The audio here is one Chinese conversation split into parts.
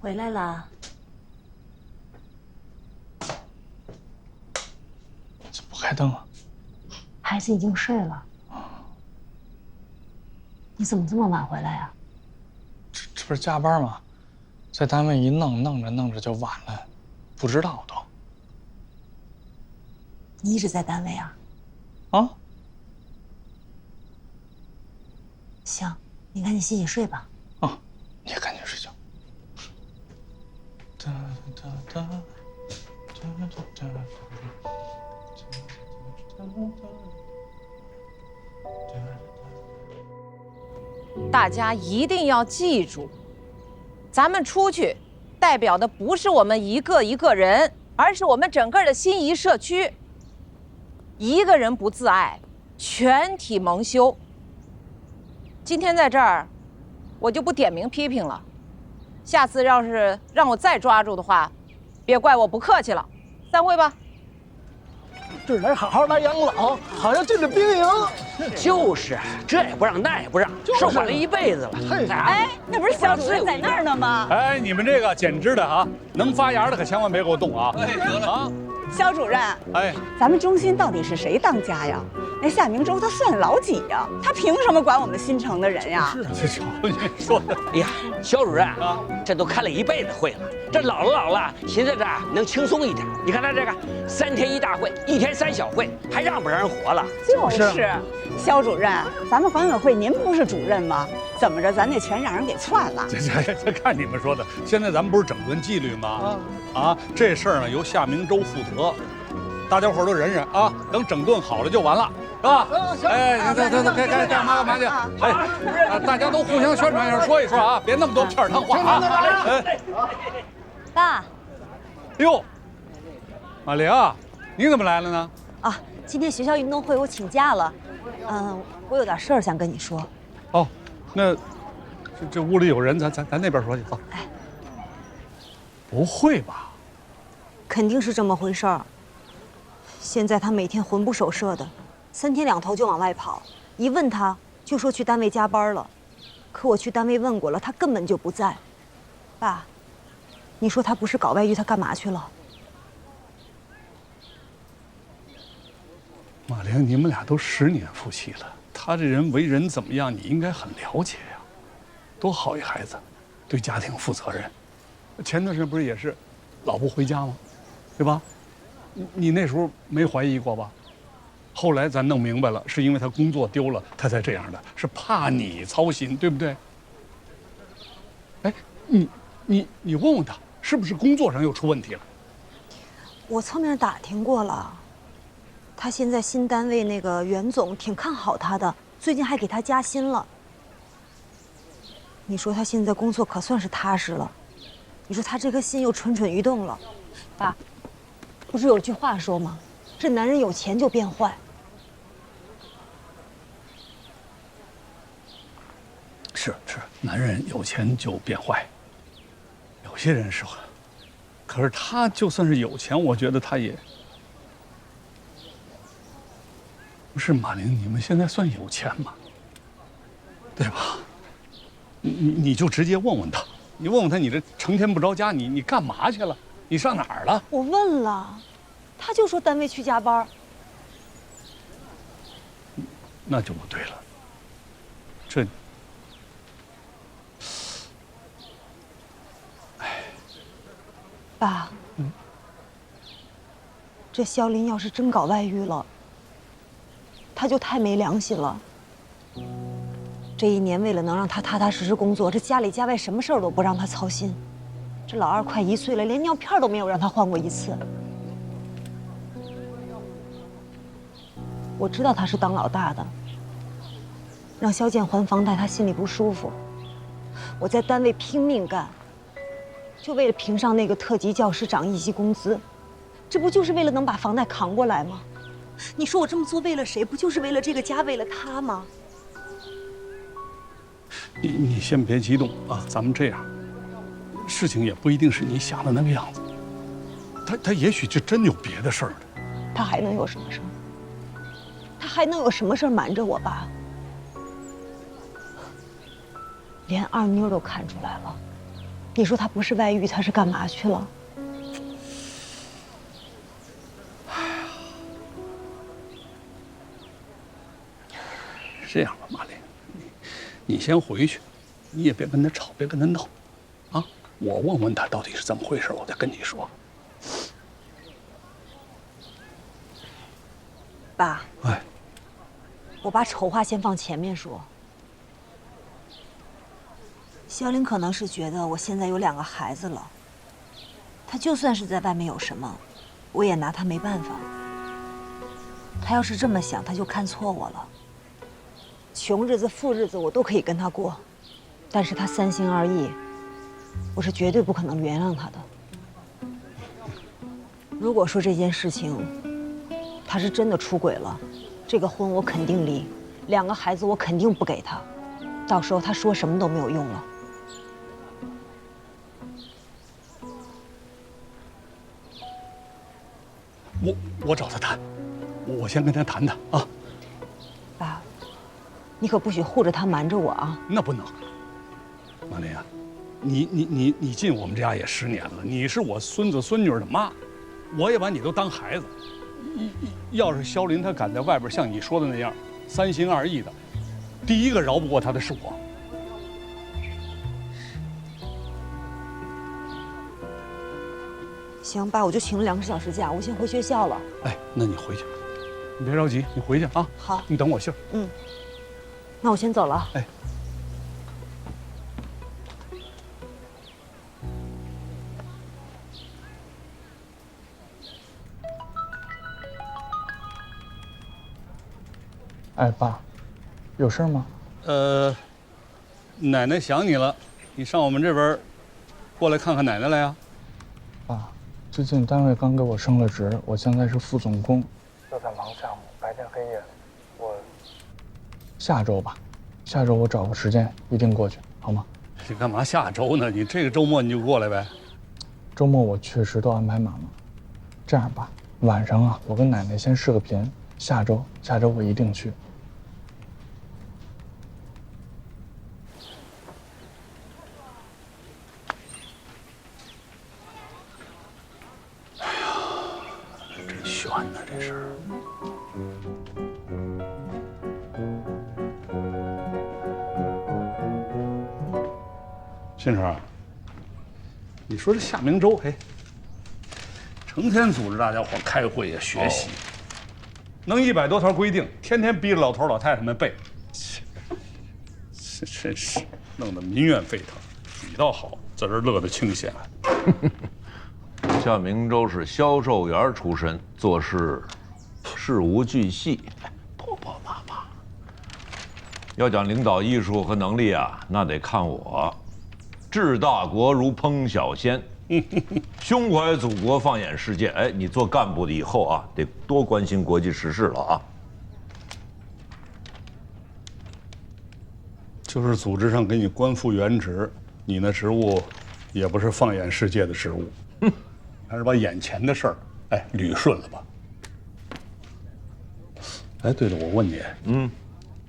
回来了。怎么不开灯啊？孩子已经睡了。你怎么这么晚回来呀？这不是加班吗？在单位一弄着就晚了，不知道都。你一直在单位啊？啊？行，你赶紧洗洗睡吧。啊，你也赶紧睡觉。哒哒哒哒哒哒哒。大家一定要记住，咱们出去代表的不是我们一个一个人，而是我们整个的心仪社区。一个人不自爱，全体蒙羞。今天在这儿，我就不点名批评了。下次要是让我再抓住的话，别怪我不客气了。散会吧。这人好好来养老，好像进了兵营。就是，这也不让，那也不让，受管了一辈子了。哎，那不是小主任在那儿呢吗？哎，你们这个剪枝的啊，能发芽的可千万别给我动啊！哎，得了啊！肖主任，哎，咱们中心到底是谁当家呀？那夏明洲他算老几呀？他凭什么管我们新城的人呀？是这瞧你说的。哎呀，肖主任啊，这都开了一辈子会了，这老了，寻思着能轻松一点。你看他这个3天1大会，1天3小会，还让不让人活了？就是，肖主任，咱们管委会您不是主任吗？怎么着，咱得全让人给篡了？这看你们说的。现在咱们不是整顿纪律吗？啊，这事儿呢由夏明洲负责，大家伙都忍忍啊，等整顿好了就完了。是吧？哎，走，该干嘛去？哎，大家都互相宣传一下，说一说啊，别那么多片儿汤话啊！哎，爸。哟，马玲，你怎么来了呢？啊，今天学校运动会我请假了。我有点事儿想跟你说。哦，那这屋里有人，咱那边说去，走。哎，不会吧？肯定是这么回事儿。现在他每天魂不守舍的。3天2头就往外跑，一问他就说去单位加班了，可我去单位问过了，他根本就不在。爸，你说他不是搞外遇，他干嘛去了？马玲，你们俩都10年夫妻了，他这人为人怎么样，你应该很了解呀。多好一孩子，对家庭负责任。前段时间不是也是，老不回家吗？对吧？你那时候没怀疑过吧？后来咱弄明白了，是因为他工作丢了，他才这样的，是怕你操心，对不对？哎，你问问他，是不是工作上又出问题了？我侧面打听过了，他现在新单位那个袁总挺看好他的，最近还给他加薪了。你说他现在工作可算是踏实了，你说他这颗心又蠢蠢欲动了。爸，不是有句话说吗？这男人有钱就变坏。是，男人有钱就变坏。有些人是，可是他就算是有钱，我觉得他也不是。马玲，你们现在算有钱吗？对吧？你就直接问问他，你问问他，你这成天不着家，你干嘛去了？你上哪儿了？我问了，他就说单位去加班。那就不对了。这，爸，这肖林要是真搞外遇了，他就太没良心了。这1年为了能让他踏踏实实工作，这家里家外什么事儿都不让他操心。这老二快1岁了，连尿片都没有让他换过1次。我知道他是当老大的，让肖剑还房贷，他心里不舒服。我在单位拼命干，就为了评上那个特级教师长1级工资，这不就是为了能把房贷扛过来吗？你说我这么做为了谁？不就是为了这个家，为了他吗？你先别激动啊，咱们这样，事情也不一定是你想的那个样子。他也许就真有别的事儿呢。他还能有什么事儿？他还能有什么事儿瞒着我爸？连二妞都看出来了，你说他不是外遇，他是干嘛去了？是这样吧，马玲，你先回去，你也别跟他吵，别跟他闹，啊，我问问他到底是怎么回事，我再跟你说。爸，哎，我把丑话先放前面说。肖林可能是觉得我现在有2个孩子了，他就算是在外面有什么，我也拿他没办法。他要是这么想，他就看错我了。穷日子、富日子我都可以跟他过，但是他3心2意，我是绝对不可能原谅他的。如果说这件事情他是真的出轨了，这个婚我肯定离，2个孩子我肯定不给他，到时候他说什么都没有用了。我找他谈，我先跟他谈谈啊。爸，你可不许护着他瞒着我啊！那不能，马林啊，你进我们家也10年了，你是我孙子孙女的妈，我也把你都当孩子。要是肖林他敢在外边像你说的那样3心2意的，第一个饶不过他的是我。行，爸，我就请了2个小时假，我先回学校了。哎，那你回去，你别着急，你回去啊。好，你等我信儿。嗯，那我先走了。哎。哎，爸，有事吗？奶奶想你了，你上我们这边过来看看奶奶来呀。爸，最近单位刚给我升了职，我现在是副总工，又在忙项目，白天黑夜。下周吧，下周我找个时间一定过去，好吗？你干嘛下周呢？你这个周末你就过来呗。周末我确实都安排满了。这样吧，晚上啊，我跟奶奶先视个频，下周我一定去。悬呢，这事儿。新成，你说这夏明洲，嘿，成天组织大家伙开会呀、学习，弄100多条规定，天天逼着老头老太太们背，这真是弄得民怨沸腾。你倒好，在这儿乐得清闲。夏明洲是销售员出身，做事事无巨细，婆婆妈妈。要讲领导艺术和能力啊，那得看我。治大国如烹小鲜，胸怀祖国，放眼世界。哎，你做干部的以后啊，得多关心国际时事了啊。就是组织上给你官复原职，你那职务也不是放眼世界的职务，还是把眼前的事儿捋顺了吧。哎，对了，我问你，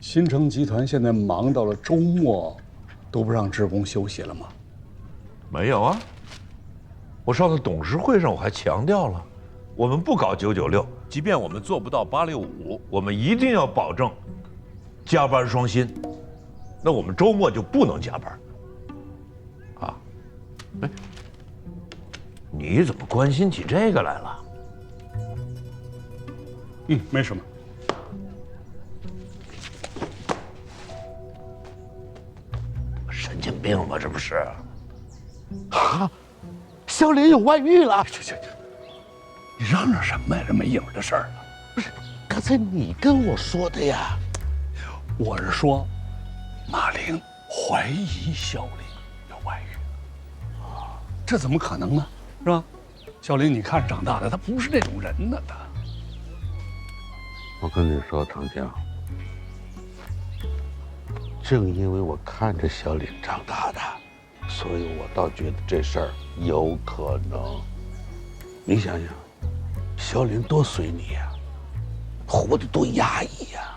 新城集团现在忙到了周末都不让职工休息了吗？没有啊，我上次董事会上我还强调了，我们不搞996，即便我们做不到865，我们一定要保证加班双薪。那我们周末就不能加班。啊，哎，你怎么关心起这个来了？没什么。神经病吧，这不是？啊，肖林有外遇了！你嚷嚷什么呀？这没影的事儿啊！不是，刚才你跟我说的呀。我是说，马玲怀疑肖林有外遇，这怎么可能呢？是吧？肖林，你看长大的，他不是这种人呢，他。我跟你说，长江，正因为我看着小林长大的，所以我倒觉得这事儿有可能。你想想，小林多随你呀，活得多压抑呀，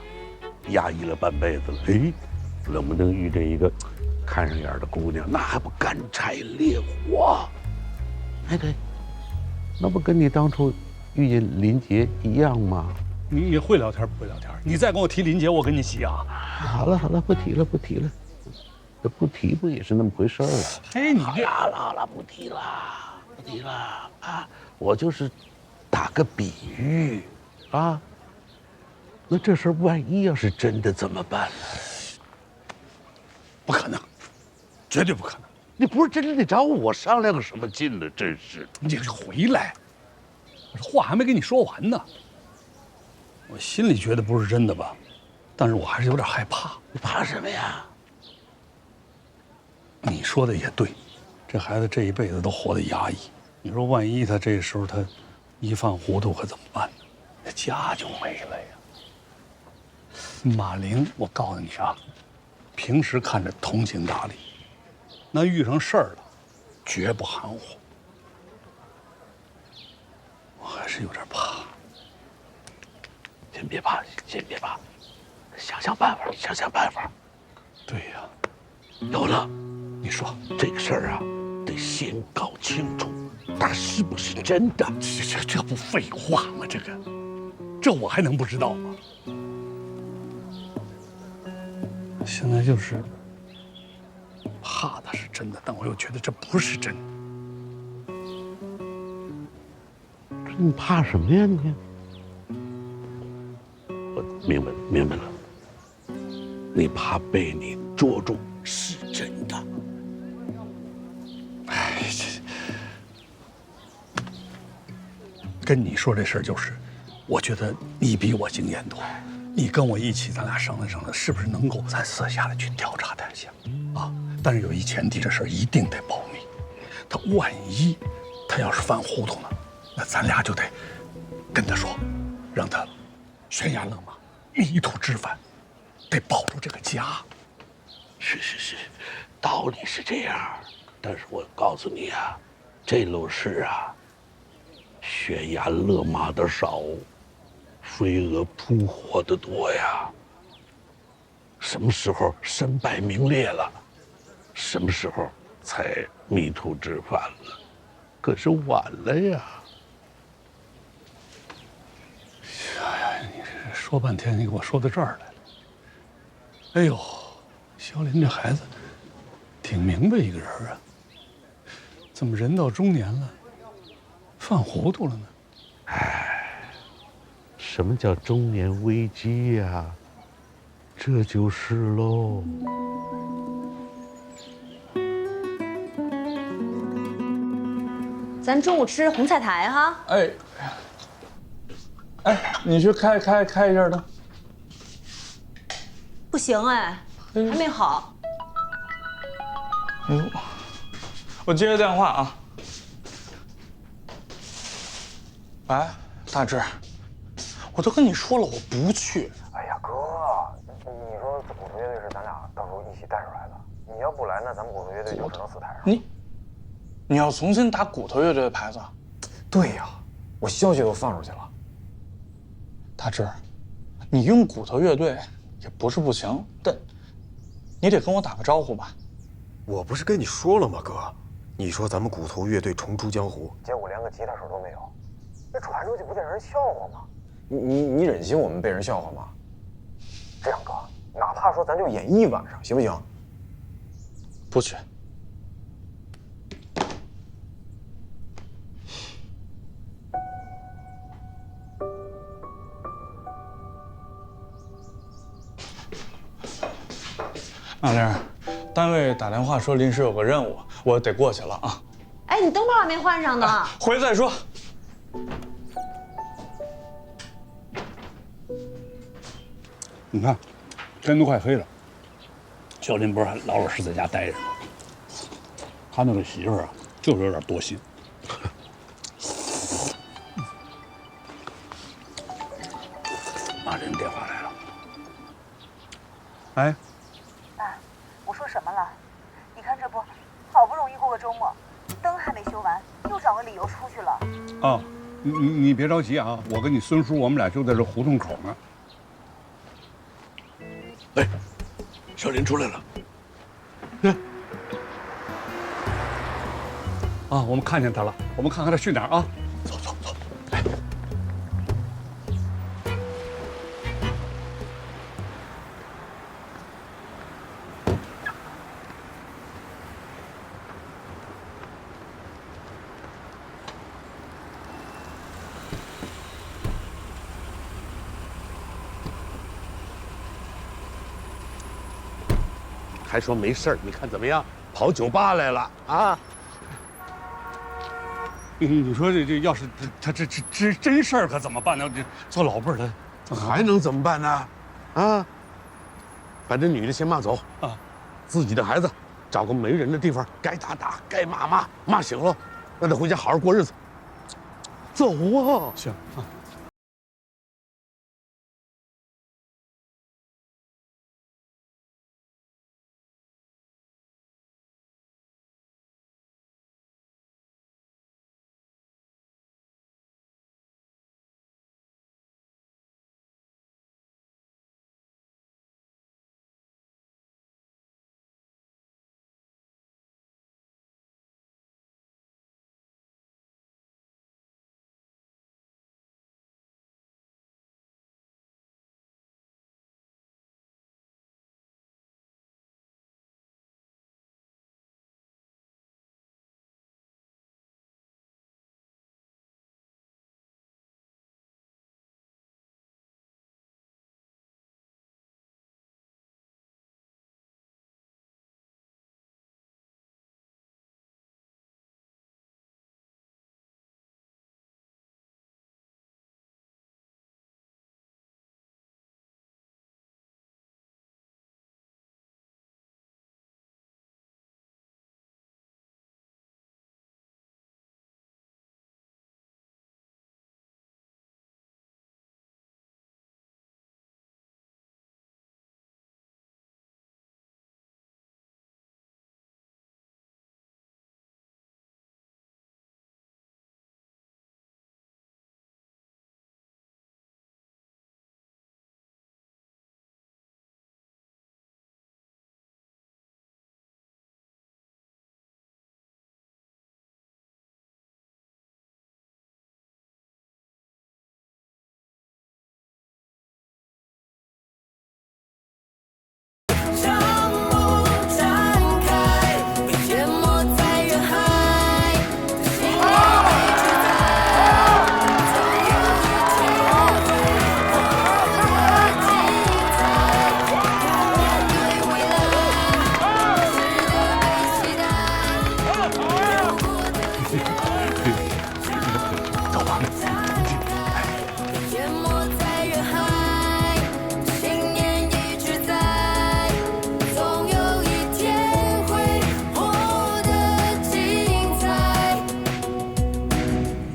压抑了半辈子了。哎，能不能遇见一个看上眼的姑娘，那还不干柴烈火？哎，对，那不跟你当初遇见林杰一样吗？你会聊天不会聊天？你再跟我提林杰，我跟你急啊！好了好了，不提了不提了，这不提不也是那么回事儿啊？哎，你这好了，不提了不提了啊！我就是打个比喻啊。那这事儿万一要是真的怎么办呢？不可能，绝对不可能！你不是真的得找我商量个什么劲呢？真是！你回来，我这话还没跟你说完呢。我心里觉得不是真的吧，但是我还是有点害怕。你怕什么呀？你说的也对，这孩子这一辈子都活得压抑。你说万一他这时候他一犯糊涂可怎么办呢？那家就没了呀。马玲，我告诉你啊，平时看着通情达理，那遇上事儿了，绝不含糊。我还是有点怕。先别怕，先别怕，想想办法，想想办法。对呀，有了，你说这个事儿啊，得先搞清楚，它是不是真的？这不废话吗？这我还能不知道吗？现在就是怕它是真的，但我又觉得这不是真的。你怕什么呀你？我明白了，你怕被你捉住是真的。哎，跟你说这事儿就是，我觉得你比我经验多，你跟我一起，咱俩商量商量，是不是能够咱私下里去调查他一下啊？但是有一前提，这事儿一定得保密。他万一他要是犯糊涂了，那咱俩就得跟他说，让他悬崖勒马，迷途知返，得保住这个家。是，道理是这样，但是我告诉你啊，这路事啊，悬崖勒马的少，飞蛾扑火的多呀。什么时候身败名裂了，什么时候才迷途知返了？可是晚了呀。哎呀，你这说半天，你给我说到这儿来了。哎呦，肖林这孩子挺明白一个人啊，怎么人到中年了，犯糊涂了呢？什么叫中年危机呀？这就是喽。咱中午吃红菜苔哈。哎，你去开一下灯。不行哎，还没好。哎呦，我接个电话啊。喂，大志，我都跟你说了，我不去。哎呀，哥，你说这骨头乐队是咱俩到时候一起带出来的，你要不来，那咱们骨头乐队就只能死台上。你要重新打骨头乐队的牌子？对呀，我消息都放出去了。大志，你用骨头乐队也不是不行，但你得跟我打个招呼吧。我不是跟你说了吗，哥？你说咱们骨头乐队重出江湖，结果连个吉他手都没有，那传出去不得让人笑话吗？你忍心我们被人笑话吗？这样，哥，哪怕说咱就演一晚上，行不行？不去。马玲，单位打电话说临时有个任务，我得过去了啊。哎，你灯泡还没换上呢。回去再说。你看，天都快黑了，肖林不是还老老实在家待着吗？他那个媳妇儿啊，就是有点多心。马玲电话来了。哎，爸，我说什么了？你看这不，好不容易过个周末，灯还没修完，又找个理由出去了。哦，你别着急啊，我跟你孙叔，我们俩就在这胡同口呢。哎，小林出来了。啊，我们看见他了，我们看看他去哪儿啊？走走走，来。还说没事儿，你看怎么样？跑酒吧来了啊？你说这要是他这真事儿可怎么办呢？这做老辈儿的还能怎么办呢？啊，把这女的先骂走啊，自己的孩子找个没人的地方，该打打，该骂骂，骂醒了，让他回家好好过日子。走啊！行啊。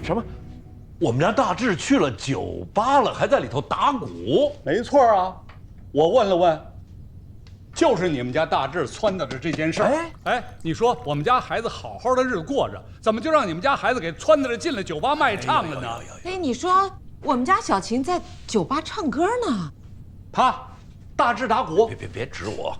什么？我们家大志去了酒吧了，还在里头打鼓？没错啊，我问了问，就是你们家大志撺掇的这件事儿。哎，你说我们家孩子好好的日子过着，怎么就让你们家孩子给撺掇着进了酒吧卖唱了呢？哎，你说我们家小琴在酒吧唱歌呢，他大志打鼓，别指我，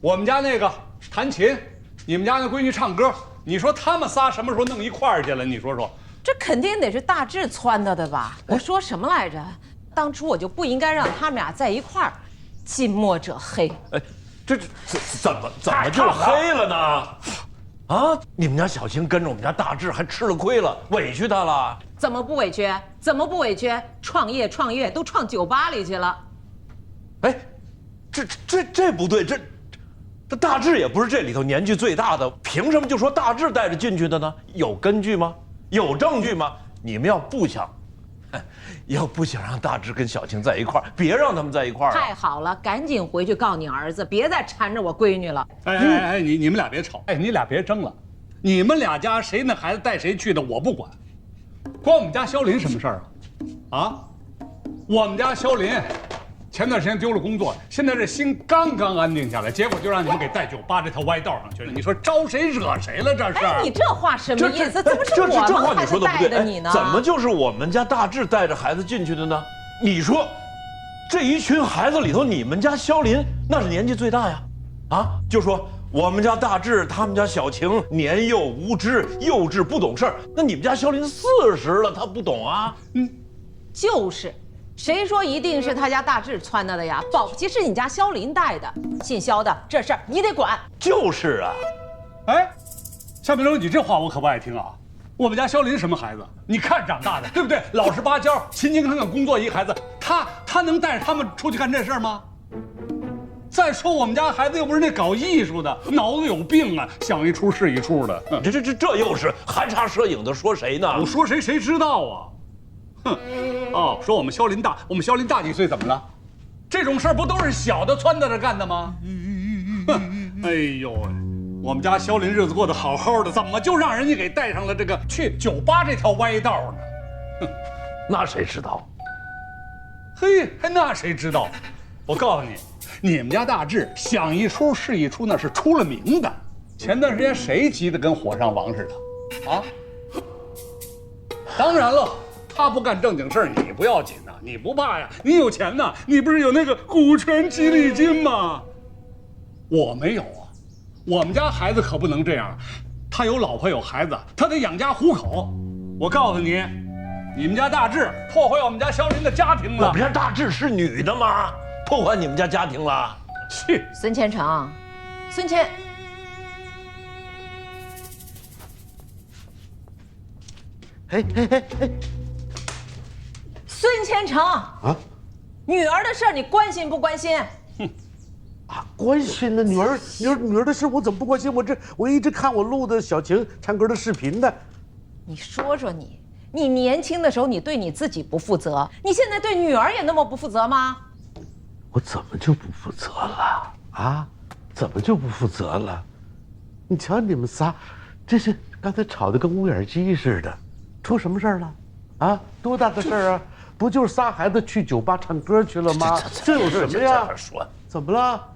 我们家那个弹琴，你们家那闺女唱歌，你说他们仨什么时候弄一块儿去了？你说说。这肯定得是大志撺掇的吧？我说什么来着？当初我就不应该让他们俩在一块儿，近墨者黑。哎，这怎么就黑了呢？啊！你们家小琴跟着我们家大志还吃了亏了，委屈他了？怎么不委屈？怎么不委屈？创业都创酒吧里去了。哎，这不对，这大志也不是这里头年纪最大的，凭什么就说大志带着进去的呢？有根据吗？有证据吗？你们要不想让大志跟小晴在一块儿，别让他们在一块儿。太好了，赶紧回去告你儿子，别再缠着我闺女了。哎，你们俩别吵，哎，你俩别争了，你们俩家谁那孩子带谁去的我不管，关我们家肖林什么事儿啊？啊，我们家肖林前段时间丢了工作，现在这心刚刚安定下来，结果就让你们给带酒吧这条歪道上去了。你说招谁惹谁了？这是？哎，你这话什么意思？怎么是我们孩子带的你呢？怎么就是我们家大志带着孩子进去的呢？你说，这一群孩子里头，你们家肖林那是年纪最大呀。啊，就说我们家大志，他们家小晴年幼无知、幼稚不懂事儿。那你们家肖林40了，他不懂啊？就是，谁说一定是他家大志撺掇的呀？保不齐是你家肖林带的。姓肖的这事儿你得管。就是啊。哎，夏明洲，你这话我可不爱听啊！我们家肖林什么孩子？你看长大的，对不对？老实巴交、勤勤恳恳工作一孩子，他能带着他们出去干这事儿吗？再说我们家孩子又不是那搞艺术的，脑子有病啊，想一出是一出的。这又是含沙射影的说谁呢？我说谁谁知道啊？哼，哦，说我们肖林大几岁怎么了？这种事儿不都是小的撺掇着干的吗？哼，哎呦喂，我们家肖林日子过得好好的，怎么就让人家给带上了这个去酒吧这条歪道呢？哼，那谁知道？嘿，那谁知道？我告诉你。你们家大志想一出是一出，那是出了名的。前段时间谁急得跟火上王似的，啊？当然了，他不干正经事儿，你不要紧呐，你不怕呀？你有钱呐，你不是有那个股权激励金吗？我没有啊，我们家孩子可不能这样，他有老婆有孩子，他得养家糊口。我告诉你，你们家大志破坏我们家肖林的家庭了。我们家大志是女的吗？破坏你们家家庭了？去，孙千成，孙千，哎，孙千成啊，女儿的事儿你关心不关心？啊，关心呢，女儿的事我怎么不关心？我一直看我录的小晴唱歌的视频呢。你说说你年轻的时候你对你自己不负责，你现在对女儿也那么不负责吗？我怎么就不负责了啊？怎么就不负责了？你瞧你们仨，这是刚才吵得跟乌眼鸡似的，出什么事儿了？啊，多大的事儿啊？不就是仨孩子去酒吧唱歌去了吗？这有什么呀？怎么了？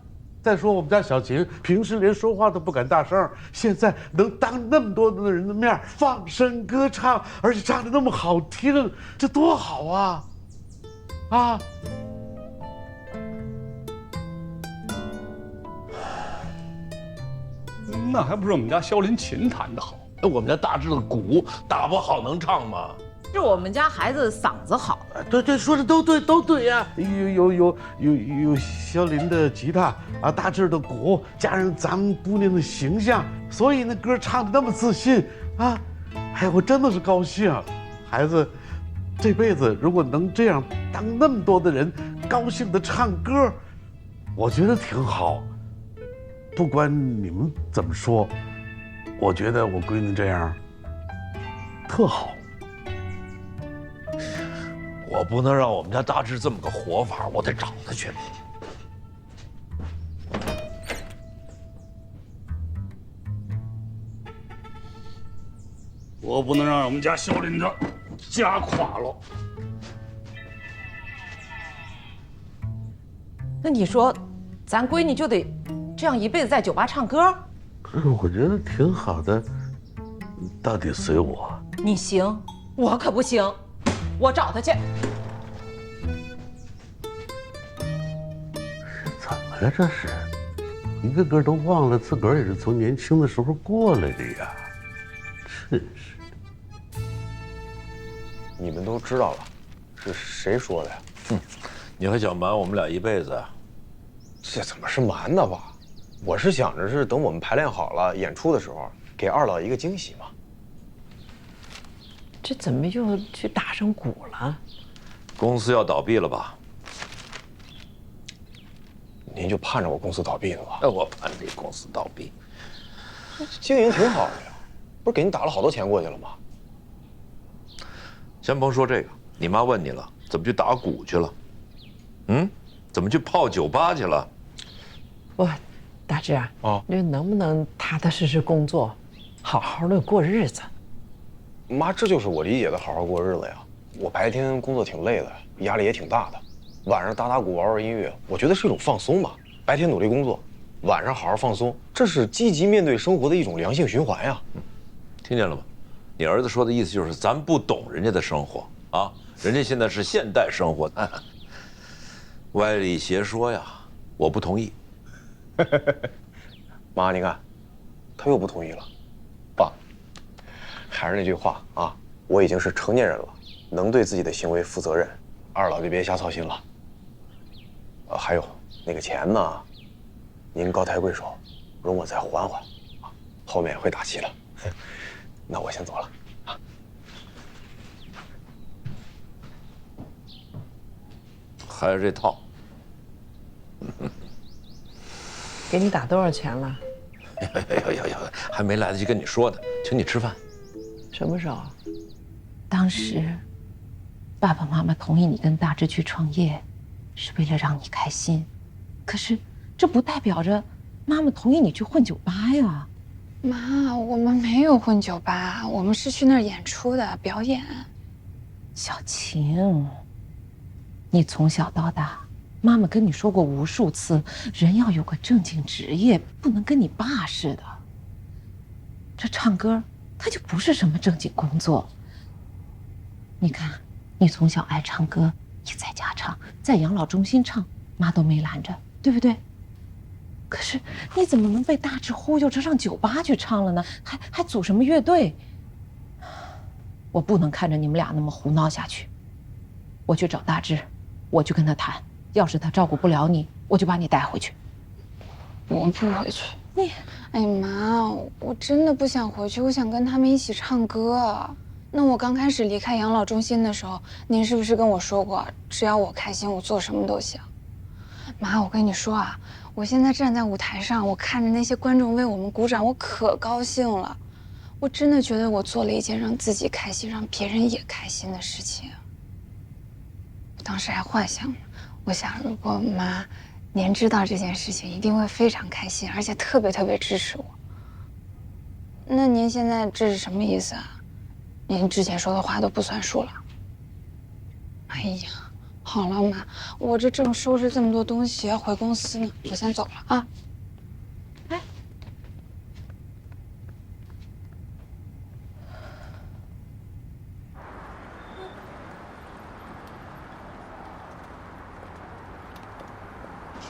再说我们家小晴平时连说话都不敢大声，现在能当那么多的人的面放声歌唱，而且唱得那么好听，这多好啊！啊！那还不是我们家肖林琴弹得好？我们家大志的鼓打不好能唱吗？是我们家孩子嗓子好。对，说的都对呀。有肖林的吉他啊，大志的鼓，加上咱们姑娘的形象，所以那歌唱得那么自信啊！哎，我真的是高兴。孩子这辈子如果能这样当那么多的人高兴的唱歌，我觉得挺好。不管你们怎么说，我觉得我闺女这样特好。我不能让我们家大志这么个活法，我得找他去。我不能让我们家肖林的家垮了。那你说，咱闺女就得这样一辈子在酒吧唱歌？我觉得挺好的，到底随我。你行，我可不行，我找她去。怎么了这是？一个个都忘了自个儿也是从年轻的时候过来的呀，真是的。你们都知道了，是谁说的呀？你还想瞒我们俩一辈子啊？这怎么是瞒呢吧？我是想着是等我们排练好了，演出的时候给二老一个惊喜嘛。这怎么又去打上鼓了？公司要倒闭了吧？您就盼着我公司倒闭呢吧？我盼着你公司倒闭，经营挺好的呀，不是给您打了好多钱过去了吗？先甭说这个，你妈问你了，怎么去打鼓去了？怎么去泡酒吧去了？大志啊，你能不能踏踏实实工作，好好的过日子？妈，这就是我理解的好好过日子呀。我白天工作挺累的，压力也挺大的，晚上打打鼓、玩玩音乐，我觉得是一种放松嘛。白天努力工作，晚上好好放松，这是积极面对生活的一种良性循环呀。听见了吗？你儿子说的意思就是咱不懂人家的生活啊，人家现在是现代生活，歪理邪说呀，我不同意妈，你看，他又不同意了。爸，还是那句话啊，我已经是成年人了，能对自己的行为负责任。二老就别瞎操心了。还有那个钱呢，您高抬贵手，容我再缓缓，后面会打齐的。那我先走了。还是这套。给你打多少钱了？呀，还没来得及跟你说呢，请你吃饭。什么时候？当时，爸爸妈妈同意你跟大志去创业，是为了让你开心。可是，这不代表着妈妈同意你去混酒吧呀。妈，我们没有混酒吧，我们是去那儿演出的，表演。小晴，你从小到大，妈妈跟你说过无数次，人要有个正经职业，不能跟你爸似的。这唱歌，它就不是什么正经工作。你看，你从小爱唱歌，你在家唱，在养老中心唱，妈都没拦着，对不对？可是你怎么能被大志忽悠着上酒吧去唱了呢？还组什么乐队？我不能看着你们俩那么胡闹下去。我去找大志，我去跟他谈，要是他照顾不了你，我就把你带回去。我不回去。你，哎妈，我真的不想回去，我想跟他们一起唱歌。那我刚开始离开养老中心的时候，您是不是跟我说过，只要我开心，我做什么都行？妈，我跟你说啊，我现在站在舞台上，我看着那些观众为我们鼓掌，我可高兴了。我真的觉得我做了一件让自己开心、让别人也开心的事情。我当时还幻想着，我想如果妈您知道这件事情，一定会非常开心，而且特别支持我。那您现在这是什么意思啊？您之前说的话都不算数了。哎呀，好了妈，我这正收拾这么多东西要回公司呢，我先走了啊。哎，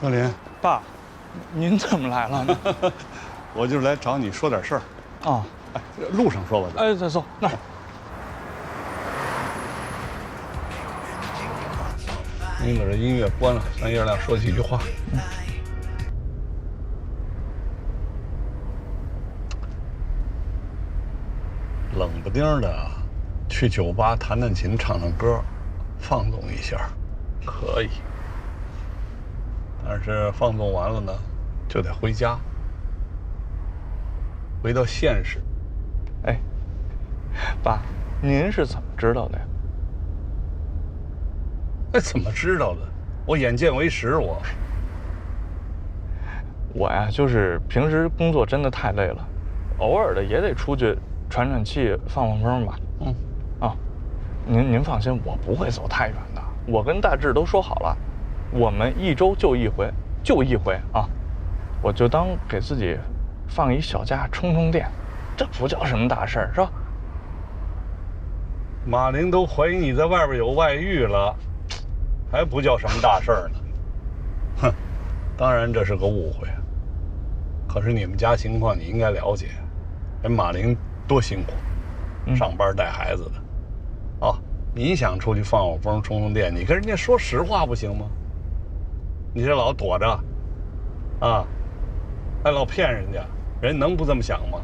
小林，爸，您怎么来了呢？我就是来找你说点事儿。啊，哎，路上说吧。哎，再走那儿。您把这音乐关了，咱爷俩说几句话。冷不丁的去酒吧弹弹琴、唱唱歌，放纵一下，可以。但是放纵完了呢，就得回家，回到现实。哎，爸，您是怎么知道的呀？那怎么知道的？我眼见为实，我呀，就是平时工作真的太累了，偶尔的也得出去喘喘气、放风吧。您放心，我不会走太远的。我跟大志都说好了，我们一周就一回啊！我就当给自己放一小假充电，这不叫什么大事儿，是吧？马玲都怀疑你在外边有外遇了，还不叫什么大事儿呢？哼，当然这是个误会。可是你们家情况你应该了解，人马玲多辛苦，上班带孩子的。你想出去放风、充电，你跟人家说实话不行吗？你这老躲着，还老骗人家，人能不这么想吗？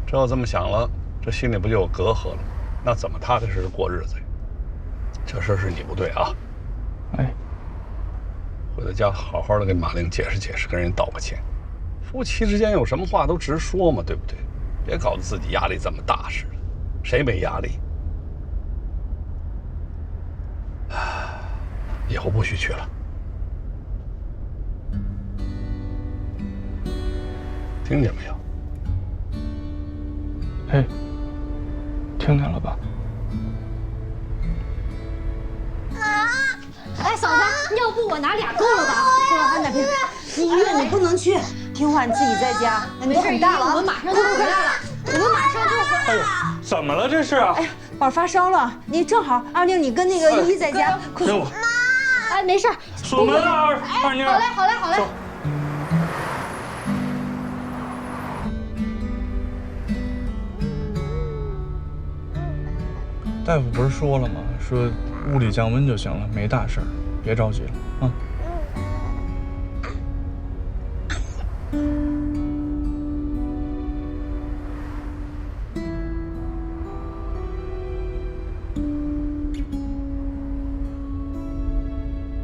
只要这么想了，这心里不就有隔阂了吗？那怎么踏踏实实过日子呀？这事是你不对啊！哎，回到家好好的跟马玲解释解释，跟人道个歉。夫妻之间有什么话都直说嘛，对不对？别搞得自己压力这么大似的，谁没压力？以后不许去了，听见没有？哎，听见了吧？哎，嫂子，要不我拿俩够了吧？够了，安哪边？医院你不能去，听话你自己在家。你都很大了，我们马上就回来了，我们马上就回来了。怎么了这是？哎呀，宝发烧了，你正好，阿玲你跟那个依依在家。行我。哎，没事，锁门啊，二妮。好嘞，好嘞，好嘞。走。大夫不是说了吗？说物理降温就行了，没大事儿，别着急了啊。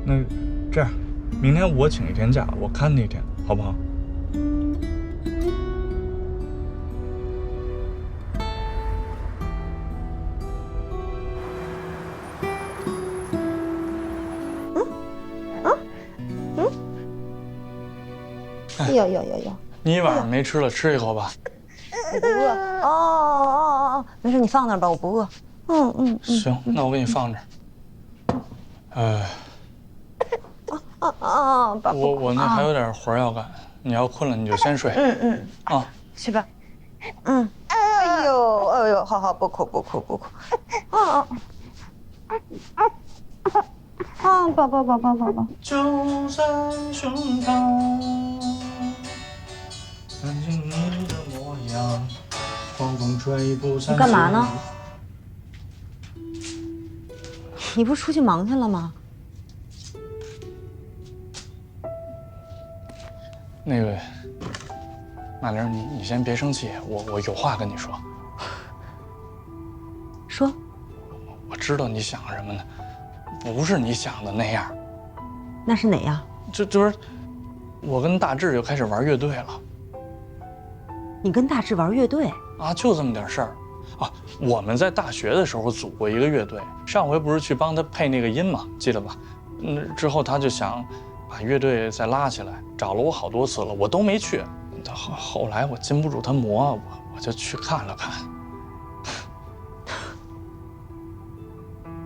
那这样，明天我请一天假，我看那天，好不好？有，你一晚上没吃了，吃一口吧。我不饿。哦，没事，你放那儿吧，我不饿。行，那我给你放这儿。我那还有点活要干，你要困了你就先睡。啊，去吧。哎呦，好，不哭。宝。就在胸膛，看见你的模样，狂风吹不散。你干嘛呢？你不是出去忙去了吗？那个，马玲，你先别生气，我有话跟你说。说。我知道你想什么呢，不是你想的那样。那是哪样？就是我跟大志就开始玩乐队了。你跟大志玩乐队啊？就这么点事儿啊！我们在大学的时候组过一个乐队，上回不是去帮他配那个音嘛，记得吧？之后他就想把乐队再拉起来，找了我好多次了，我都没去。后来我禁不住他磨，我就去看了看。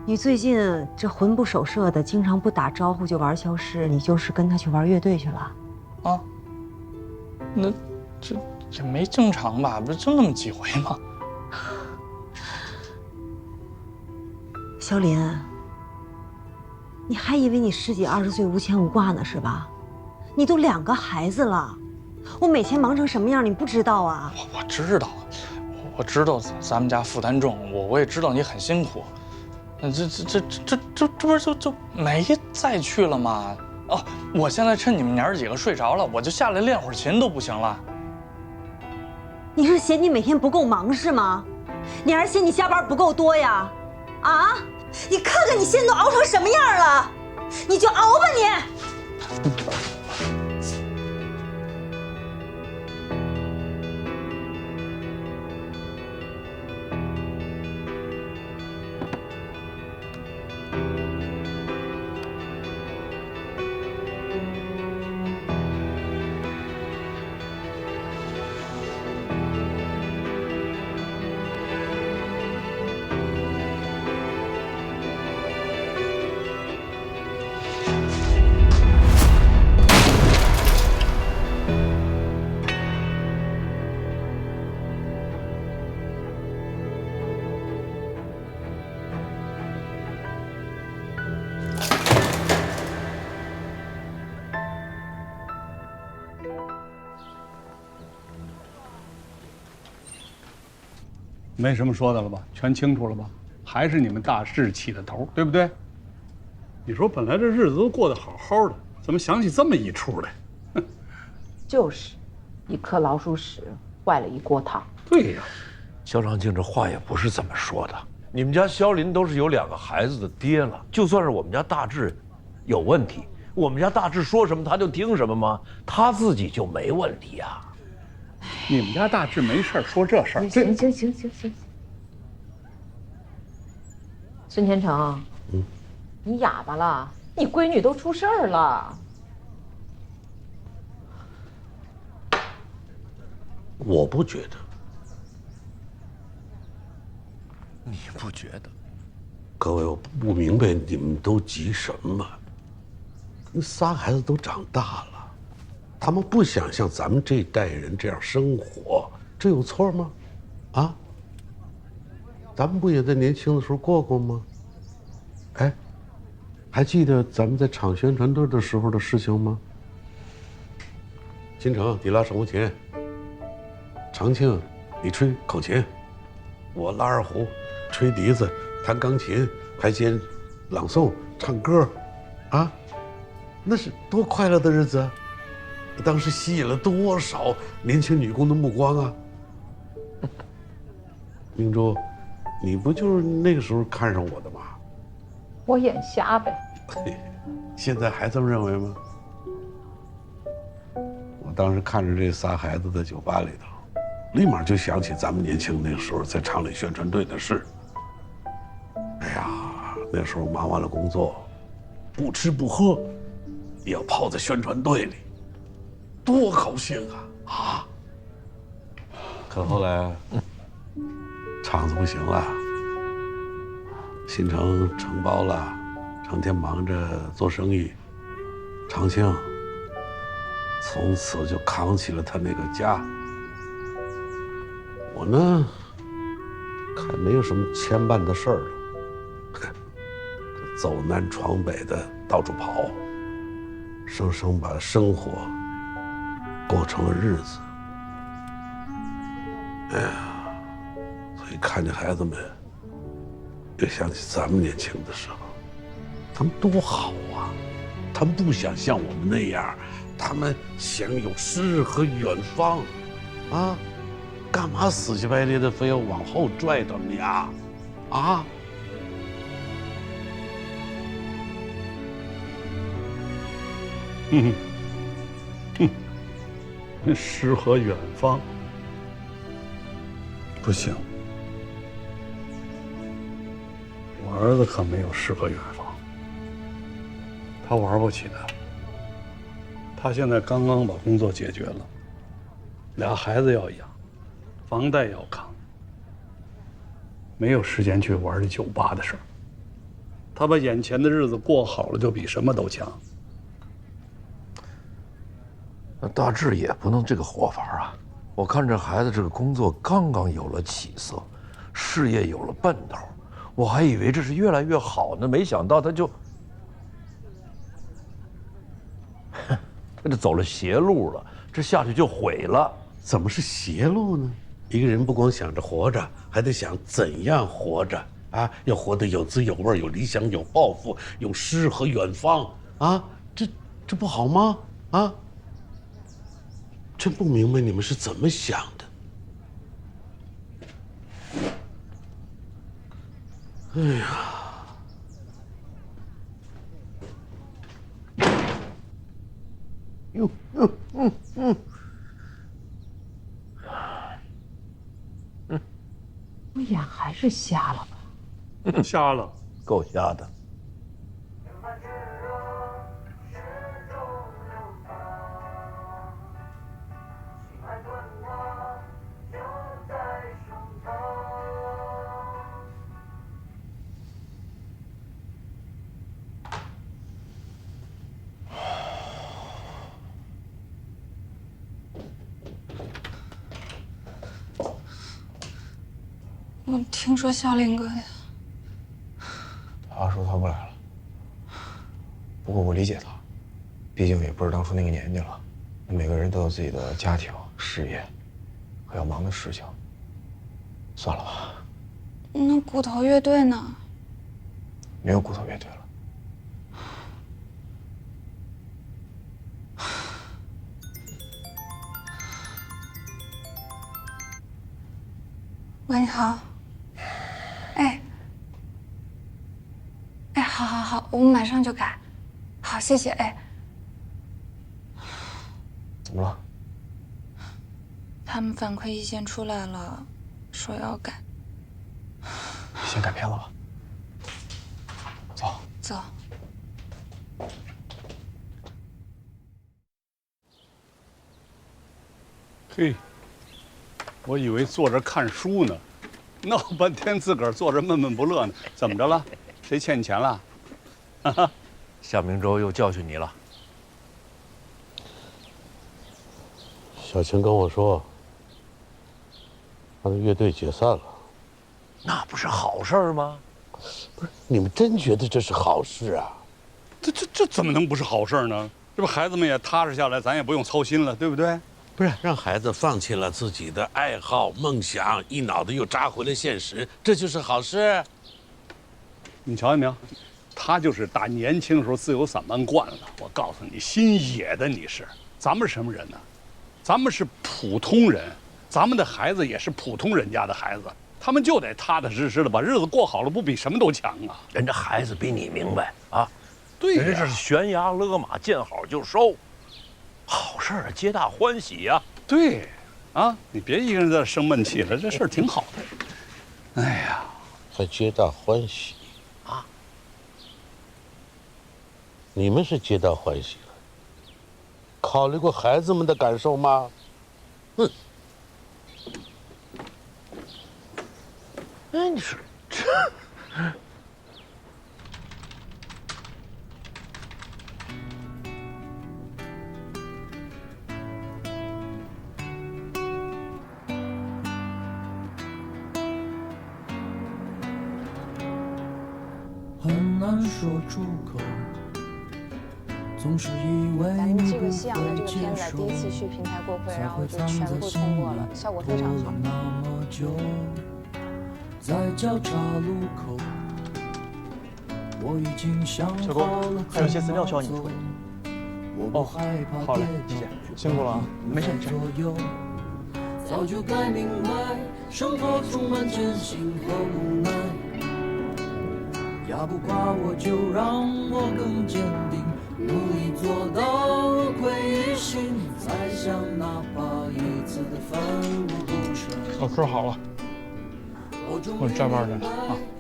你最近这魂不守舍的，经常不打招呼就玩消失，你就是跟他去玩乐队去了？啊？那这也没正常吧？不是就那么几回吗？小林，你还以为你10几20岁无牵无挂呢是吧？你都2个孩子了，我每天忙成什么样你不知道啊？我知道，我知道咱们家负担重，我也知道你很辛苦。这不是就没再去了吗？哦，我现在趁你们娘儿几个睡着了，我就下来练会儿琴都不行了。你是嫌你每天不够忙是吗？你还是嫌你加班不够多呀？啊！你看看你现在都熬成什么样了，你就熬吧你。没什么说的了吧？全清楚了吧？还是你们大志起的头，对不对？你说本来这日子都过得好好的，怎么想起这么一出来？就是一颗老鼠屎坏了一锅汤。对呀，肖长庆这话也不是这么说的。你们家肖林都是有2个孩子的爹了，就算是我们家大志有问题，我们家大志说什么他就听什么吗？他自己就没问题啊。你们家大志没事说这事儿。行。孙天成，你哑巴了？你闺女都出事儿了。我不觉得。你不觉得？各位，我不明白你们都急什么？那3个孩子都长大了，他们不想像咱们这一代人这样生活，这有错吗？啊？咱们不也在年轻的时候过吗？哎，还记得咱们在唱宣传队的时候的事情吗？金城，你拉手风琴；长庆，你吹口琴；我拉二胡，吹笛子，弹钢琴，还兼朗诵、唱歌，啊，那是多快乐的日子啊！当时吸引了多少年轻女工的目光啊！明珠，你不就是那个时候看上我的吗？我眼瞎呗。现在还这么认为吗？我当时看着这仨孩子在酒吧里头，立马就想起咱们年轻那时候在厂里宣传队的事。哎呀，那时候忙完了工作，不吃不喝，也要泡在宣传队里，多高兴啊！啊！可后来，厂子不行了，新城承包了，成天忙着做生意。长庆从此就扛起了他那个家。我呢，看没有什么牵绊的事儿了，走南闯北的到处跑，生生把生活过成了日子。哎呀，所以看见孩子们，又想起咱们年轻的时候，他们多好啊！他们不想像我们那样，他们想有诗和远方，啊，干嘛死乞白咧的非要往后拽他们呀？啊！诗和远方，不行，我儿子可没有诗和远方，他玩不起的。他现在刚刚把工作解决了，俩孩子要养，房贷要扛，没有时间去玩这酒吧的事儿。他把眼前的日子过好了，就比什么都强。那大志也不能这个活法啊！我看这孩子这个工作刚刚有了起色，事业有了奔头，我还以为这是越来越好呢，没想到他就，他就走了邪路了，这下去就毁了。怎么是邪路呢？一个人不光想着活着，还得想怎样活着啊！要活得有滋有味，有理想，有抱负，有诗和远方啊！这不好吗？啊！真不明白你们是怎么想的。哎呀！我眼还是瞎了吧？瞎了，够瞎的。我听说孝林哥呀，他说他不来了。不过我理解他，毕竟也不是当初那个年纪了。每个人都有自己的家庭、事业和要忙的事情。算了吧。那骨头乐队呢？没有骨头乐队了。喂，你好。哎，好，我马上就改。好，谢谢。哎，怎么了？他们反馈意见出来了，说要改。先改片了吧。走。嘿，我以为坐着看书呢，闹半天自个儿坐着闷闷不乐呢。怎么着了？谁欠你钱了？夏明洲又教训你了。小晴跟我说，他的乐队解散了。那不是好事儿吗？不是，你们真觉得这是好事啊？这怎么能不是好事呢？这不孩子们也踏实下来，咱也不用操心了，对不对？不是让孩子放弃了自己的爱好梦想，一脑子又扎回了现实，这就是好事。你瞧见没有？他就是打年轻的时候自由散漫惯了。我告诉你，心野的你是。咱们是什么人呢？咱们是普通人，咱们的孩子也是普通人家的孩子，他们就得踏踏实实的把日子过好了，不比什么都强啊？人家孩子比你明白啊。对呀，人家是悬崖勒马，见好就收，好事儿皆大欢喜呀。对，啊，你别一个人在这生闷气了，这事儿挺好的。哎呀，还皆大欢喜啊！你们是皆大欢喜了，考虑过孩子们的感受吗？哼！哎，你说这。很难说出口，总是以为咱们这个你不西洋的这个会接片子受，第一次去平台过会，然后就才会全部通过了，效果非常好。那么久，在交叉路口，我已经想小郭好了，还有些资料需要你处理。哦，好嘞，谢谢，辛苦了啊。没事没事。早就该明白，生活充满艰辛和无奈。压不垮我，就让我更坚定，努力做到愧于心，再想哪怕一次的奋不顾身。我吃好了，我加班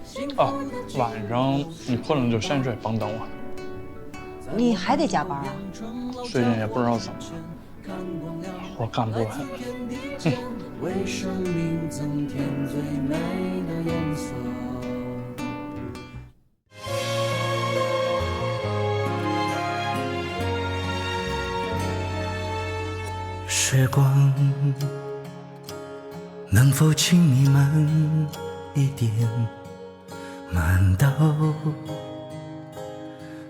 去啊！晚上你困了就先睡，甭等我。你还得加班啊？最近也不知道怎么了，活干不完。哼。为生命增添最美的颜色。时光，能否请你慢一点，慢到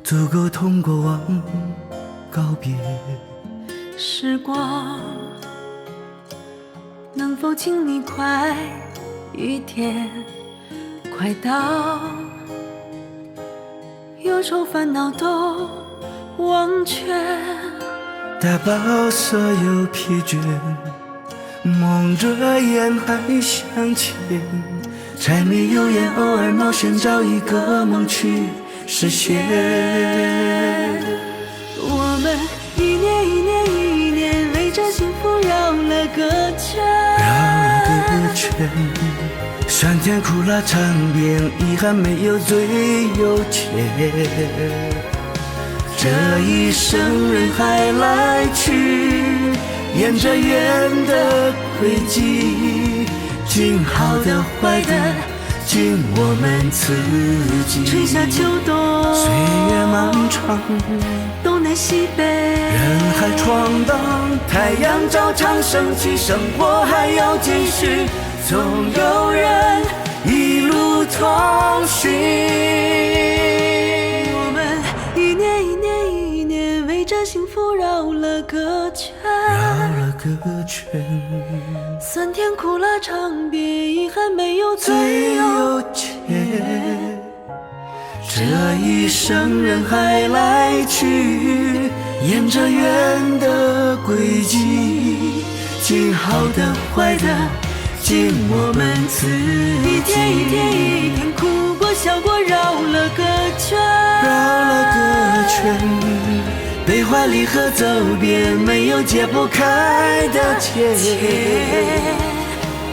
足够同过往告别。时光，能否请你快一点，快到忧愁烦恼都忘却。打包所有疲倦，蒙着眼还向前，柴米油盐偶尔冒险找一个梦去实现。我们一年一年一年围着幸福绕了个圈，绕了个圈，酸甜苦辣尝遍，遗憾没有最有钱。这一生人海来去，沿着缘的轨迹，尽好的坏的尽我们自己。春夏秋冬，岁月漫长，东南西北，人海闯荡，太阳照常升起，生活还要继续，总有人一路同行。一年一年一年围着幸福绕了个圈，绕了个圈，酸甜苦辣尝遍，遗憾没有最有钱。这一生人海来去，沿着缘的轨迹，尽好的坏的尽我们自己。一天一天一天哭过笑过绕了个圈，绕了个圈，悲欢离合走遍，没有解不开的结。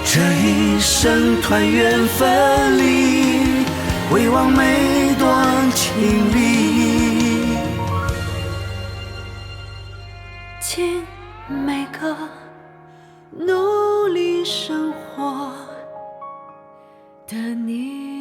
这一生团圆分离，回望每段情离，请每个努力生活的你。